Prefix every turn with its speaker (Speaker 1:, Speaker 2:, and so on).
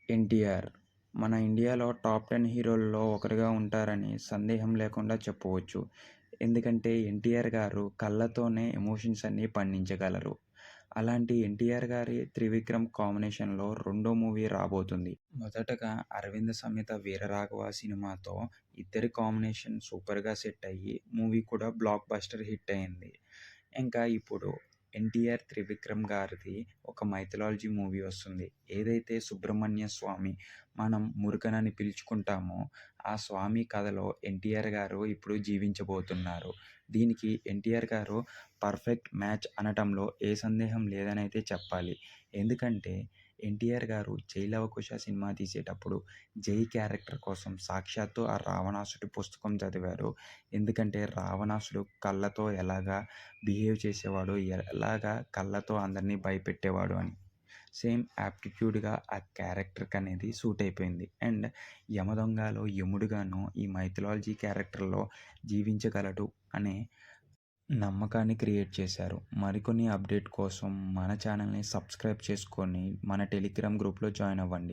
Speaker 1: ఎన్టీఆర్ మన ఇండియాలో టాప్ 10 హీరోల్లో ఒకరుగా ఉంటారని సందేహం లేకుండా చెప్పవచ్చు. ఎందుకంటే ఎన్టీఆర్ గారు కళ్ళతోనే ఎమోషన్స్ అన్నీ పండించగలరు. అలాంటి ఎన్టీఆర్ గారి 'త్రివిక్రమ్' కాంబినేషన్‌లో రెండో మూవీ రాబోతుంది. మొదటగా 'అరవింద సమేత వీరరాఘవ' సినిమాతో ఇద్దరి కాంబినేషన్ సూపర్‌గా సెట్ అయ్యి మూవీ కూడా బ్లాక్ బస్టర్ హిట్ అయింది. ఇంకా ఇప్పుడు ఎన్టీఆర్, త్రివిక్రమ్ గారిది ఒక మైథాలజీ మూవీ వస్తుంది. ఏదైతే సుబ్రహ్మణ్య స్వామి మనం మురుగన్ అని పిలుచుకుంటామో, ఆ స్వామి కథలో ఎన్టీఆర్ గారు ఇప్పుడు జీవించబోతున్నారు. దీనికి ఎన్టీఆర్ గారు పర్ఫెక్ట్ మ్యాచ్ అనటంలో ఏ సందేహం లేదనైతే చెప్పాలి. ఎందుకంటే ఎన్టీఆర్ గారు 'జై లవకుశ' సినిమా తీసేటప్పుడు జై క్యారెక్టర్ కోసం సాక్షాత్తు ఆ రావణాసుడి పుస్తకం చదివారు. ఎందుకంటే రావణాసుడు కళ్ళతో ఎలాగా బిహేవ్ చేసేవాడు, ఎలాగా కళ్ళతో అందరినీ భయపెట్టేవాడు అని. సేమ్ యాప్టిట్యూడ్‌గా ఆ క్యారెక్టర్‌కి అనేది సూట్ అయిపోయింది. అండ్ 'యమదొంగ'లో యముడుగాను ఈ మైథాలజీ క్యారెక్టర్‌లో జీవించగలడు అనే నమ్మకాన్ని క్రియేట్ చేశారు. మరికొన్ని అప్డేట్ కోసం మన ఛానల్‌ని సబ్స్క్రైబ్ చేసుకొని మన టెలిగ్రామ్ గ్రూప్‌లో జాయిన్ అవ్వండి.